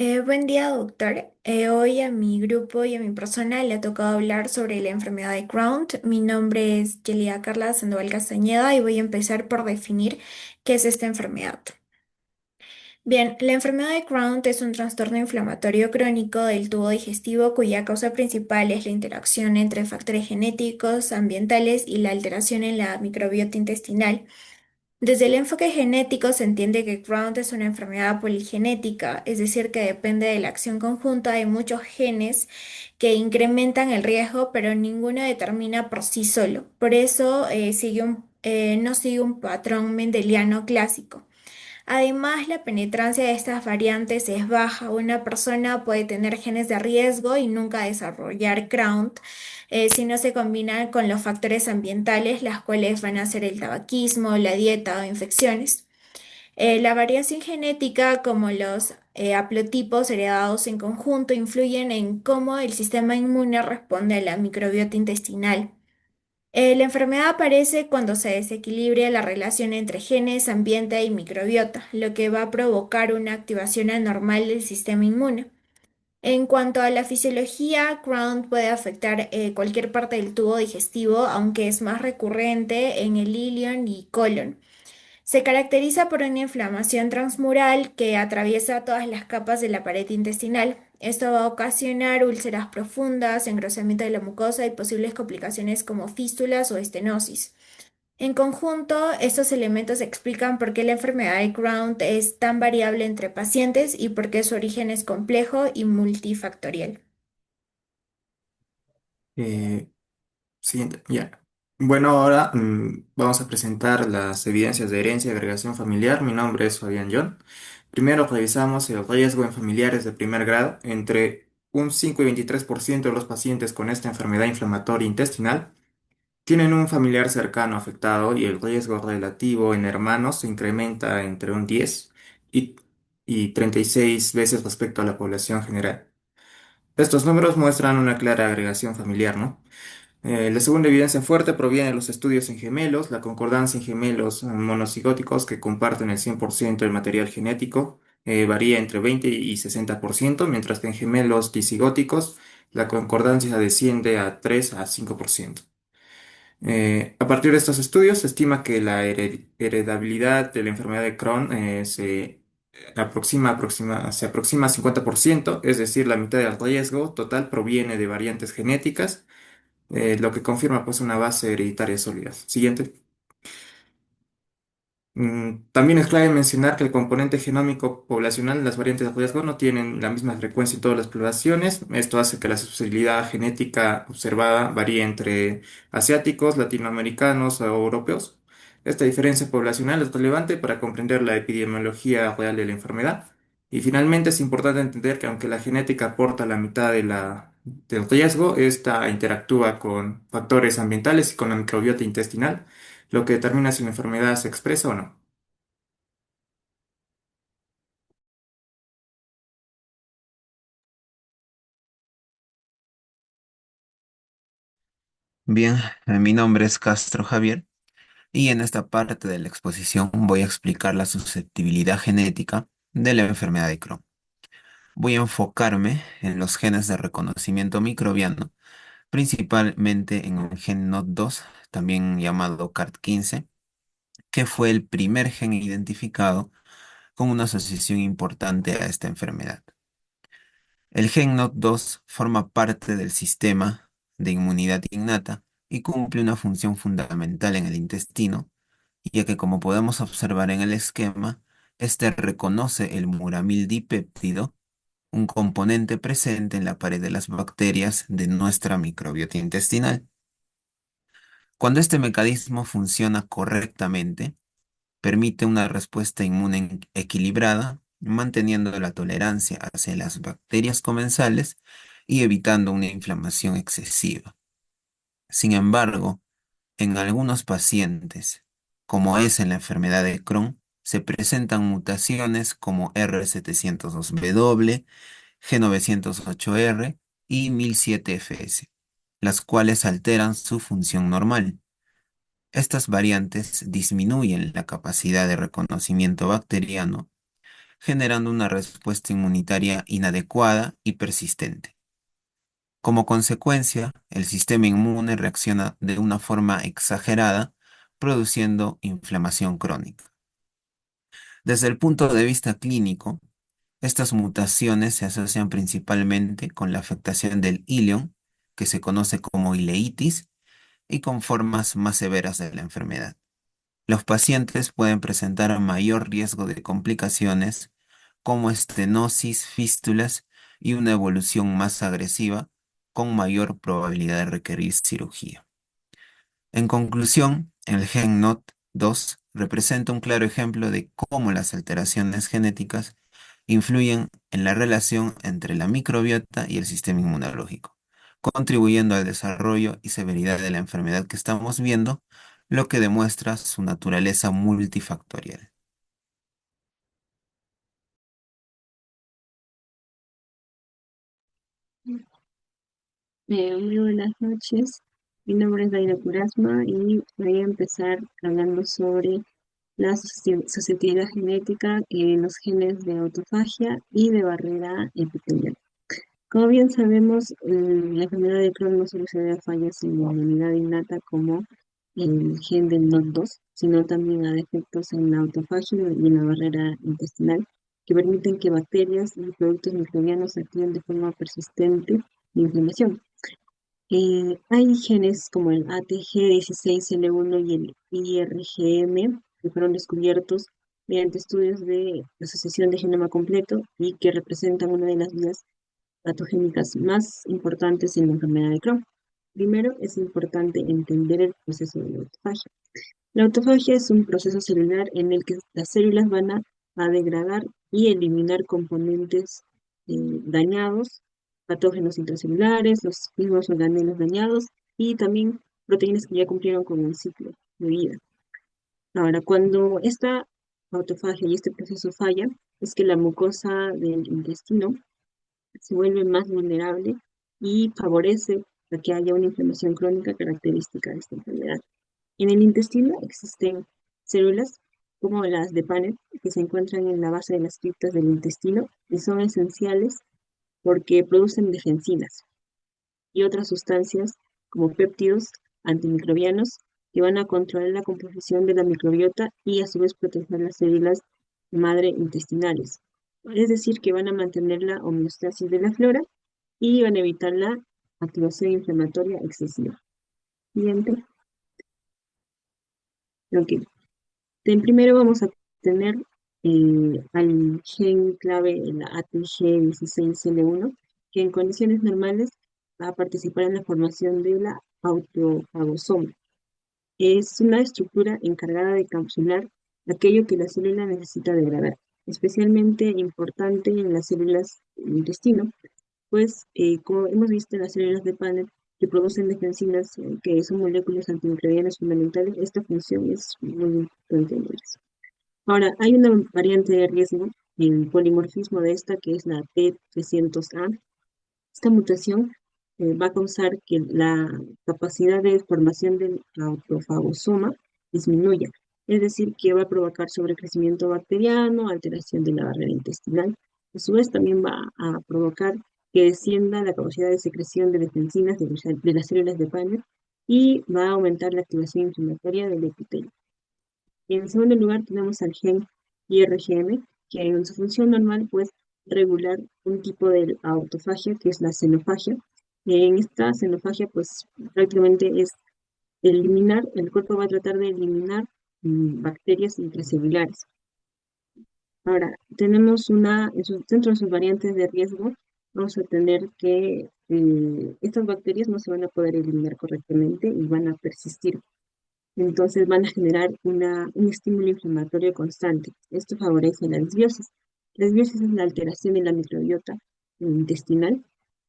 Buen día, doctor. Hoy a mi grupo y a mi persona le ha tocado hablar sobre la enfermedad de Crohn. Mi nombre es Yelia Carla Sandoval Castañeda y voy a empezar por definir qué es esta enfermedad. Bien, la enfermedad de Crohn es un trastorno inflamatorio crónico del tubo digestivo cuya causa principal es la interacción entre factores genéticos, ambientales y la alteración en la microbiota intestinal. Desde el enfoque genético se entiende que Crohn es una enfermedad poligenética, es decir, que depende de la acción conjunta de muchos genes que incrementan el riesgo, pero ninguno determina por sí solo. Por eso no sigue un patrón mendeliano clásico. Además, la penetrancia de estas variantes es baja. Una persona puede tener genes de riesgo y nunca desarrollar Crohn si no se combinan con los factores ambientales, las cuales van a ser el tabaquismo, la dieta o infecciones. La variación genética, como los haplotipos heredados en conjunto, influyen en cómo el sistema inmune responde a la microbiota intestinal. La enfermedad aparece cuando se desequilibra la relación entre genes, ambiente y microbiota, lo que va a provocar una activación anormal del sistema inmune. En cuanto a la fisiología, Crohn puede afectar cualquier parte del tubo digestivo, aunque es más recurrente en el ilion y colon. Se caracteriza por una inflamación transmural que atraviesa todas las capas de la pared intestinal. Esto va a ocasionar úlceras profundas, engrosamiento de la mucosa y posibles complicaciones como fístulas o estenosis. En conjunto, estos elementos explican por qué la enfermedad de Crohn es tan variable entre pacientes y por qué su origen es complejo y multifactorial. Eh, Siguiente, ya. Bueno, ahora vamos a presentar las evidencias de herencia y agregación familiar. Mi nombre es Fabián John. Primero revisamos el riesgo en familiares de primer grado. Entre un 5 y 23% de los pacientes con esta enfermedad inflamatoria intestinal tienen un familiar cercano afectado y el riesgo relativo en hermanos se incrementa entre un 10 y, y 36 veces respecto a la población general. Estos números muestran una clara agregación familiar, ¿no? La segunda evidencia fuerte proviene de los estudios en gemelos, la concordancia en gemelos monocigóticos que comparten el 100% del material genético varía entre 20 y 60%, mientras que en gemelos disigóticos la concordancia desciende a 3 a 5%. A partir de estos estudios se estima que la heredabilidad de la enfermedad de Crohn se aproxima a 50%, es decir, la mitad del riesgo total proviene de variantes genéticas, lo que confirma pues una base hereditaria sólida. Siguiente. También es clave mencionar que el componente genómico poblacional en las variantes de riesgo no tienen la misma frecuencia en todas las poblaciones. Esto hace que la susceptibilidad genética observada varíe entre asiáticos, latinoamericanos o europeos. Esta diferencia poblacional es relevante para comprender la epidemiología real de la enfermedad. Y finalmente es importante entender que aunque la genética aporta la mitad del riesgo, esta interactúa con factores ambientales y con la microbiota intestinal, lo que determina si la enfermedad se expresa o no. Bien, mi nombre es Castro Javier y en esta parte de la exposición voy a explicar la susceptibilidad genética de la enfermedad de Crohn. Voy a enfocarme en los genes de reconocimiento microbiano, principalmente en el gen NOT2, también llamado CART15, que fue el primer gen identificado con una asociación importante a esta enfermedad. El gen NOT2 forma parte del sistema de inmunidad innata y cumple una función fundamental en el intestino, ya que como podemos observar en el esquema, este reconoce el muramil dipéptido, un componente presente en la pared de las bacterias de nuestra microbiota intestinal. Cuando este mecanismo funciona correctamente, permite una respuesta inmune equilibrada, manteniendo la tolerancia hacia las bacterias comensales y evitando una inflamación excesiva. Sin embargo, en algunos pacientes, como es en la enfermedad de Crohn, se presentan mutaciones como R702W, G908R y 1007FS, las cuales alteran su función normal. Estas variantes disminuyen la capacidad de reconocimiento bacteriano, generando una respuesta inmunitaria inadecuada y persistente. Como consecuencia, el sistema inmune reacciona de una forma exagerada, produciendo inflamación crónica. Desde el punto de vista clínico, estas mutaciones se asocian principalmente con la afectación del ilion, que se conoce como ileitis, y con formas más severas de la enfermedad. Los pacientes pueden presentar mayor riesgo de complicaciones como estenosis, fístulas y una evolución más agresiva con mayor probabilidad de requerir cirugía. En conclusión, el gen NOT2 representa un claro ejemplo de cómo las alteraciones genéticas influyen en la relación entre la microbiota y el sistema inmunológico, contribuyendo al desarrollo y severidad de la enfermedad que estamos viendo, lo que demuestra su naturaleza multifactorial. Muy buenas noches. Mi nombre es Daira Curasma y voy a empezar hablando sobre la susceptibilidad genética en los genes de autofagia y de barrera epitelial. Como bien sabemos, la enfermedad de Crohn no solo se debe a fallas en la inmunidad innata como el gen del NOT2, sino también a defectos en la autofagia y en la barrera intestinal que permiten que bacterias y productos microbianos actúen de forma persistente de inflamación. Hay genes como el ATG16L1 y el IRGM que fueron descubiertos mediante estudios de asociación de genoma completo y que representan una de las vías patogénicas más importantes en la enfermedad de Crohn. Primero, es importante entender el proceso de la autofagia. La autofagia es un proceso celular en el que las células van a degradar y eliminar componentes dañados, patógenos intracelulares, los mismos organelos dañados y también proteínas que ya cumplieron con el ciclo de vida. Ahora, cuando esta autofagia y este proceso falla, es que la mucosa del intestino se vuelve más vulnerable y favorece a que haya una inflamación crónica característica de esta enfermedad. En el intestino existen células como las de Paneth que se encuentran en la base de las criptas del intestino y son esenciales porque producen defensinas y otras sustancias como péptidos antimicrobianos que van a controlar la composición de la microbiota y a su vez proteger las células madre intestinales. Es decir, que van a mantener la homeostasis de la flora y van a evitar la activación inflamatoria excesiva. Siguiente. Ok. Primero vamos a tener al gen clave, el ATG16L1, que en condiciones normales va a participar en la formación de la autofagosoma. Es una estructura encargada de encapsular aquello que la célula necesita degradar, especialmente importante en las células del intestino, pues como hemos visto en las células de Paneth que producen defensinas, que son moléculas antimicrobianas fundamentales, esta función es muy importante en ellas. Ahora, hay una variante de riesgo, el polimorfismo de esta, que es la T300A. Esta mutación va a causar que la capacidad de formación del autofagosoma disminuya, es decir, que va a provocar sobrecrecimiento bacteriano, alteración de la barrera intestinal. A su vez, también va a provocar que descienda la capacidad de secreción de defensinas de las células de Paneth y va a aumentar la activación inflamatoria del epitelio. En segundo lugar, tenemos al gen IRGM, que en su función normal, pues, regular un tipo de autofagia, que es la xenofagia. En esta xenofagia, pues, prácticamente es eliminar, el cuerpo va a tratar de eliminar bacterias intracelulares. Ahora, tenemos dentro de sus variantes de riesgo, vamos a tener que estas bacterias no se van a poder eliminar correctamente y van a persistir. Entonces van a generar un estímulo inflamatorio constante. Esto favorece la disbiosis. La disbiosis es la alteración de la microbiota intestinal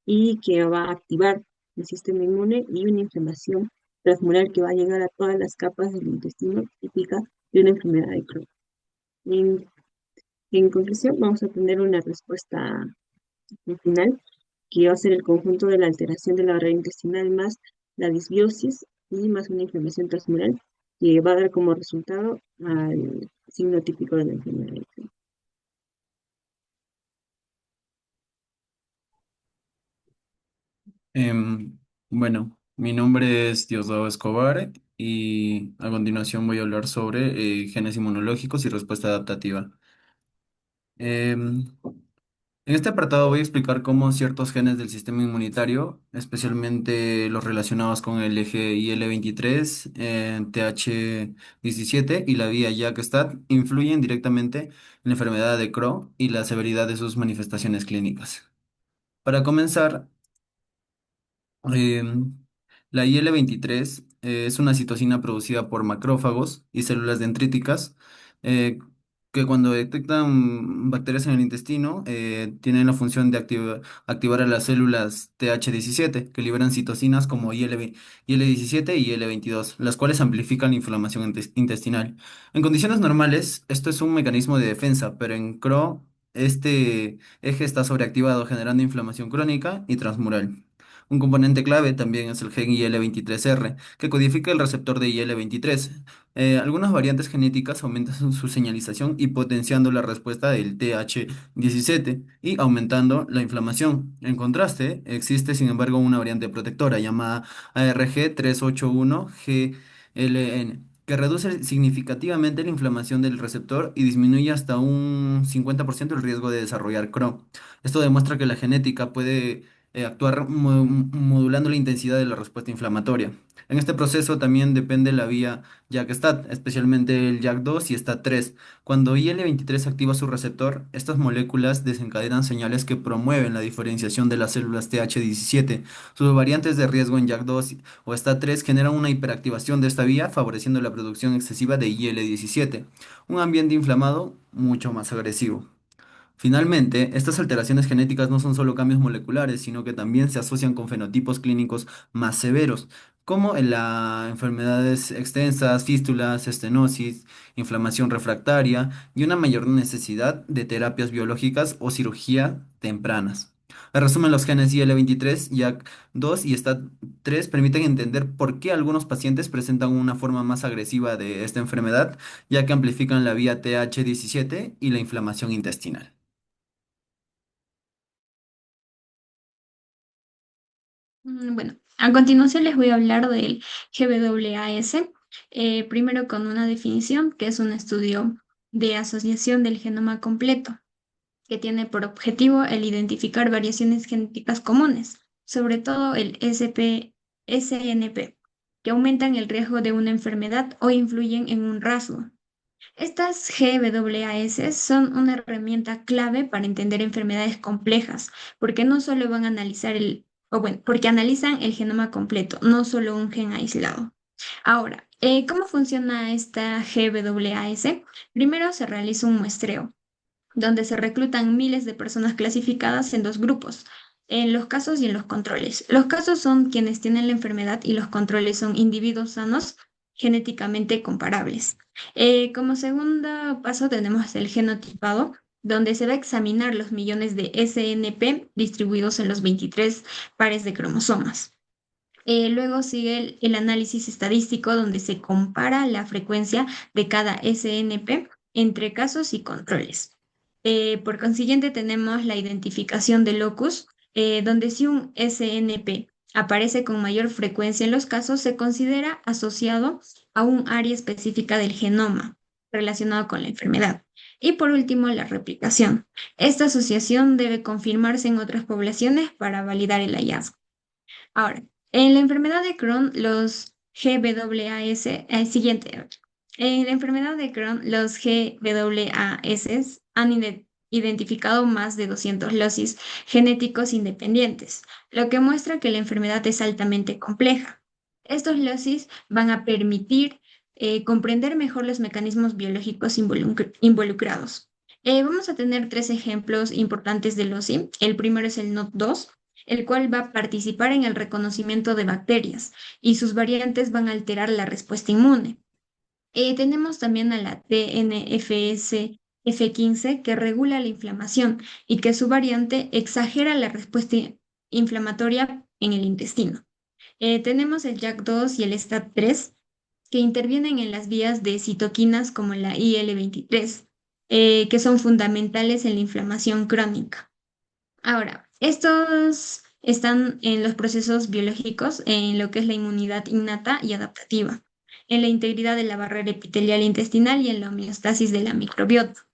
y que va a activar el sistema inmune y una inflamación transmural que va a llegar a todas las capas del intestino típica de una enfermedad de Crohn. En, en conclusión, vamos a tener una respuesta final que va a ser el conjunto de la alteración de la barrera intestinal más la disbiosis y más una inflamación transmural que va a dar como resultado al signo típico de la enfermedad. Em, bueno, mi nombre es Diosdado Escobar y a continuación voy a hablar sobre genes inmunológicos y respuesta adaptativa. Em, en este apartado voy a explicar cómo ciertos genes del sistema inmunitario, especialmente los relacionados con el eje IL-23, TH17 y la vía JAK-STAT, influyen directamente en la enfermedad de Crohn y la severidad de sus manifestaciones clínicas. Para comenzar, Em, la IL-23 es una citocina producida por macrófagos y células dendríticas eh, que cuando detectan bacterias en el intestino tienen la función de activar a las células TH17 que liberan citocinas como IL-17 y IL-22, las cuales amplifican la inflamación intestinal. En condiciones normales, esto es un mecanismo de defensa, pero en Crohn este eje está sobreactivado generando inflamación crónica y transmural. Un componente clave también es el gen IL-23R, que codifica el receptor de IL-23. Algunas variantes genéticas aumentan su señalización y potenciando la respuesta del TH17 y aumentando la inflamación. En contraste, existe sin embargo una variante protectora llamada ARG381GLN, que reduce significativamente la inflamación del receptor y disminuye hasta un 50% el riesgo de desarrollar Crohn. Esto demuestra que la genética puede actuar modulando la intensidad de la respuesta inflamatoria. En este proceso también depende la vía JAK-STAT, especialmente el JAK2 y STAT3. Cuando IL-23 activa su receptor, estas moléculas desencadenan señales que promueven la diferenciación de las células TH17. Sus variantes de riesgo en JAK2 o STAT3 generan una hiperactivación de esta vía, favoreciendo la producción excesiva de IL-17, un ambiente inflamado mucho más agresivo. Finalmente, estas alteraciones genéticas no son solo cambios moleculares, sino que también se asocian con fenotipos clínicos más severos, como en las enfermedades extensas, fístulas, estenosis, inflamación refractaria y una mayor necesidad de terapias biológicas o cirugía tempranas. En resumen, los genes IL-23, JAK2 y STAT3 permiten entender por qué algunos pacientes presentan una forma más agresiva de esta enfermedad, ya que amplifican la vía TH17 y la inflamación intestinal. Bueno, a continuación les voy a hablar del GWAS, primero con una definición, que es un estudio de asociación del genoma completo, que tiene por objetivo el identificar variaciones genéticas comunes, sobre todo el SNP, que aumentan el riesgo de una enfermedad o influyen en un rasgo. Estas GWAS son una herramienta clave para entender enfermedades complejas, porque no solo van a analizar o bueno, porque analizan el genoma completo, no solo un gen aislado. Ahora, ¿cómo funciona esta GWAS? Primero se realiza un muestreo donde se reclutan miles de personas clasificadas en dos grupos, en los casos y en los controles. Los casos son quienes tienen la enfermedad y los controles son individuos sanos genéticamente comparables. Como segundo paso tenemos el genotipado, donde se va a examinar los millones de SNP distribuidos en los 23 pares de cromosomas. Luego sigue el análisis estadístico, donde se compara la frecuencia de cada SNP entre casos y controles. Por consiguiente, tenemos la identificación de locus, donde si un SNP aparece con mayor frecuencia en los casos, se considera asociado a un área específica del genoma relacionado con la enfermedad. Y por último, la replicación. Esta asociación debe confirmarse en otras poblaciones para validar el hallazgo. Ahora, en la enfermedad de Crohn, los GWAS, siguiente. En la enfermedad de Crohn, los GWAS han identificado más de 200 losis genéticos independientes, lo que muestra que la enfermedad es altamente compleja. Estos losis van a permitir comprender mejor los mecanismos biológicos involucrados. Vamos a tener tres ejemplos importantes de loci. El primero es el NOT2, el cual va a participar en el reconocimiento de bacterias y sus variantes van a alterar la respuesta inmune. Tenemos también a la TNFS F15, que regula la inflamación y que su variante exagera la respuesta inflamatoria en el intestino. Tenemos el JAK2 y el STAT3, que intervienen en las vías de citoquinas como la IL-23, que son fundamentales en la inflamación crónica. Ahora, estos están en los procesos biológicos, en lo que es la inmunidad innata y adaptativa, en la integridad de la barrera epitelial intestinal y en la homeostasis de la microbiota.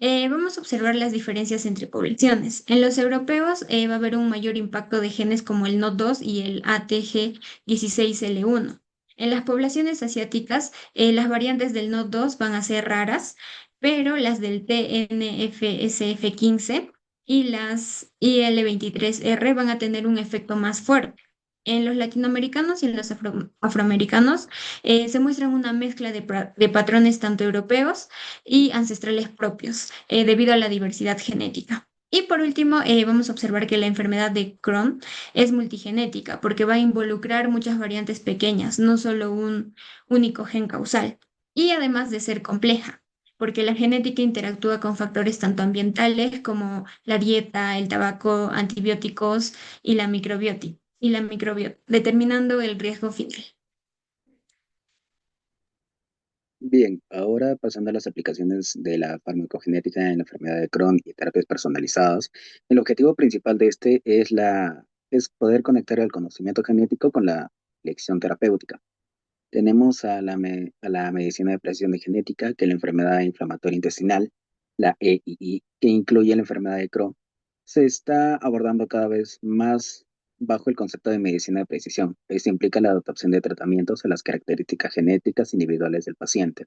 Vamos a observar las diferencias entre poblaciones. En los europeos va a haber un mayor impacto de genes como el NOD2 y el ATG16L1. En las poblaciones asiáticas, las variantes del NOD2 van a ser raras, pero las del TNFSF15 y las IL23R van a tener un efecto más fuerte. En los latinoamericanos y en los afroamericanos se muestran una mezcla de patrones tanto europeos y ancestrales propios, debido a la diversidad genética. Y por último, vamos a observar que la enfermedad de Crohn es multigenética porque va a involucrar muchas variantes pequeñas, no solo un único gen causal. Y además de ser compleja, porque la genética interactúa con factores tanto ambientales como la dieta, el tabaco, antibióticos y la microbiota, determinando el riesgo final. Bien, ahora pasando a las aplicaciones de la farmacogenética en la enfermedad de Crohn y terapias personalizadas, el objetivo principal de este es poder conectar el conocimiento genético con la elección terapéutica. Tenemos a la medicina de precisión de genética, que es la enfermedad inflamatoria intestinal, la EII, que incluye la enfermedad de Crohn. Se está abordando cada vez más bajo el concepto de medicina de precisión. Esto implica la adaptación de tratamientos a las características genéticas individuales del paciente.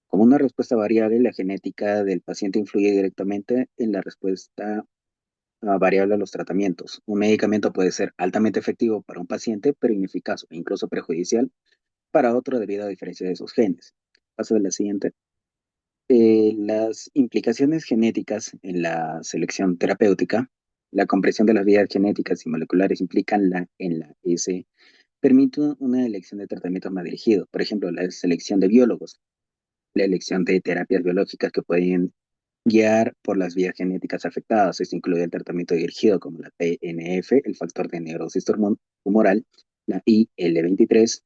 Como una respuesta variable, la genética del paciente influye directamente en la respuesta variable a los tratamientos. Un medicamento puede ser altamente efectivo para un paciente, pero ineficaz o incluso perjudicial para otro debido a diferencia de sus genes. Paso a la siguiente. Las implicaciones genéticas en la selección terapéutica, la comprensión de las vías genéticas y moleculares implican en la S, permite una elección de tratamientos más dirigidos. Por ejemplo, la selección de biólogos, la elección de terapias biológicas que pueden guiar por las vías genéticas afectadas. Esto incluye el tratamiento dirigido como la TNF, el factor de necrosis tumoral, la IL-23,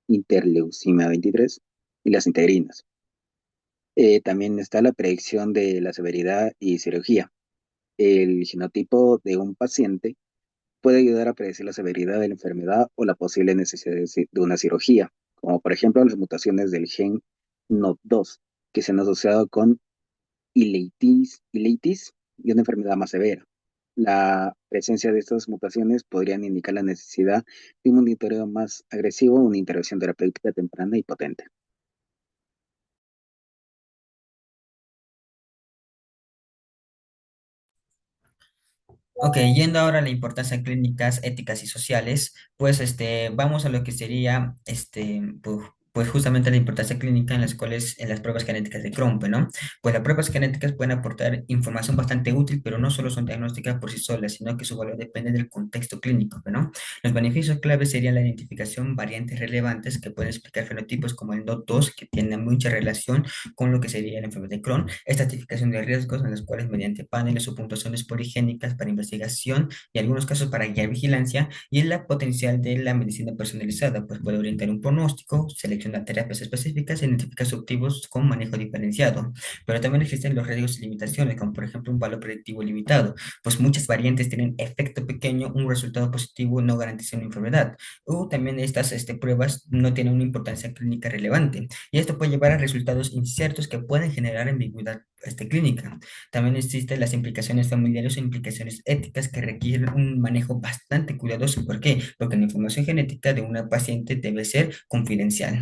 interleucina 23 y las integrinas. También está la predicción de la severidad y cirugía. El genotipo de un paciente puede ayudar a predecir la severidad de la enfermedad o la posible necesidad de una cirugía, como por ejemplo las mutaciones del gen NOD2, que se han asociado con ileitis y una enfermedad más severa. La presencia de estas mutaciones podrían indicar la necesidad de un monitoreo más agresivo o una intervención terapéutica temprana y potente. Ok, yendo ahora a la importancia de clínicas, éticas y sociales, pues vamos a lo que sería pues justamente la importancia clínica en las cuales, en las pruebas genéticas de Crohn, pues, ¿no? Pues las pruebas genéticas pueden aportar información bastante útil, pero no solo son diagnósticas por sí solas, sino que su valor depende del contexto clínico, pues, ¿no? Los beneficios claves serían la identificación variantes relevantes que pueden explicar fenotipos como el NOD2, que tienen mucha relación con lo que sería la enfermedad de Crohn, estratificación de riesgos en los cuales mediante paneles o puntuaciones poligénicas para investigación y en algunos casos para guiar vigilancia, y en la potencial de la medicina personalizada, pues puede orientar un pronóstico, seleccionar terapias específicas e identificar subtipos con manejo diferenciado. Pero también existen los riesgos y limitaciones, como por ejemplo un valor predictivo limitado, pues muchas variantes tienen efecto pequeño, un resultado positivo no garantiza una enfermedad, o también estas pruebas no tienen una importancia clínica relevante, y esto puede llevar a resultados inciertos que pueden generar ambigüedad clínica. También existen las implicaciones familiares o implicaciones éticas que requieren un manejo bastante cuidadoso. ¿Por qué? Porque la información genética de una paciente debe ser confidencial.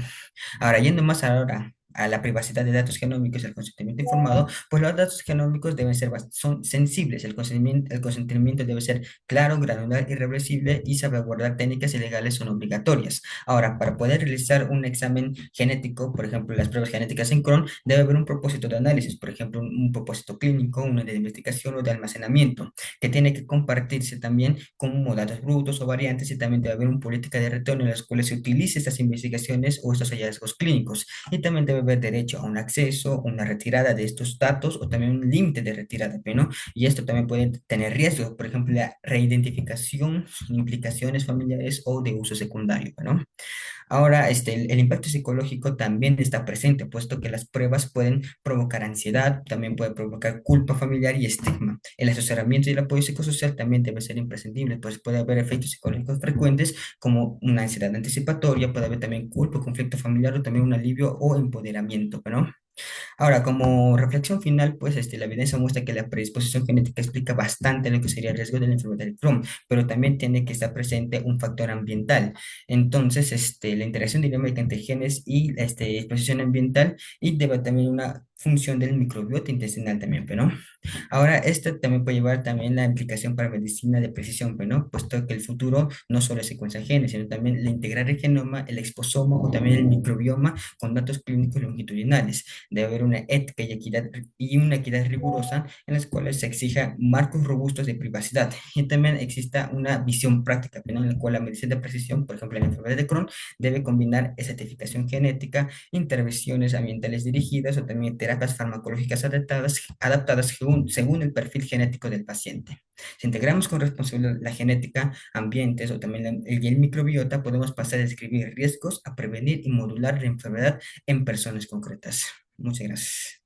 Ahora, yendo más ahora a la privacidad de datos genómicos y el consentimiento informado, pues los datos genómicos deben ser son sensibles. El consentimiento debe ser claro, granular, irreversible y salvaguardar técnicas y legales son obligatorias. Ahora, para poder realizar un examen genético, por ejemplo, las pruebas genéticas en Crohn, debe haber un propósito de análisis, por ejemplo, un propósito clínico, uno de investigación o de almacenamiento, que tiene que compartirse también como datos brutos o variantes, y también debe haber una política de retorno en las cuales se utilice estas investigaciones o estos hallazgos clínicos, y también debe haber derecho a un acceso, una retirada de estos datos o también un límite de retirada, ¿no? Y esto también puede tener riesgos, por ejemplo, la reidentificación, implicaciones familiares o de uso secundario, ¿no? Ahora, el impacto psicológico también está presente, puesto que las pruebas pueden provocar ansiedad, también puede provocar culpa familiar y estigma. El asesoramiento y el apoyo psicosocial también debe ser imprescindible, pues puede haber efectos psicológicos frecuentes como una ansiedad anticipatoria, puede haber también culpa, conflicto familiar o también un alivio o empoderamiento, ¿no? Ahora, como reflexión final, pues la evidencia muestra que la predisposición genética explica bastante lo que sería el riesgo de la enfermedad de Crohn, pero también tiene que estar presente un factor ambiental. Entonces, la interacción dinámica entre genes y la exposición ambiental y debe también una función del microbiota intestinal también, ¿no? Ahora, esto también puede llevar también la implicación para medicina de precisión, ¿no? Puesto que el futuro no solo es secuencia de genes, sino también el integrar el genoma, el exposoma o también el microbioma con datos clínicos longitudinales. Debe haber una ética y una equidad rigurosa en las cuales se exija marcos robustos de privacidad y también exista una visión práctica, ¿no? En la cual la medicina de precisión, por ejemplo, en la enfermedad de Crohn, debe combinar estratificación genética, intervenciones ambientales dirigidas o también terapias farmacológicas adaptadas según el perfil genético del paciente. Si integramos con responsabilidad la genética, ambientes o también y el microbiota, podemos pasar a describir riesgos, a prevenir y modular la enfermedad en personas concretas. Muchas gracias.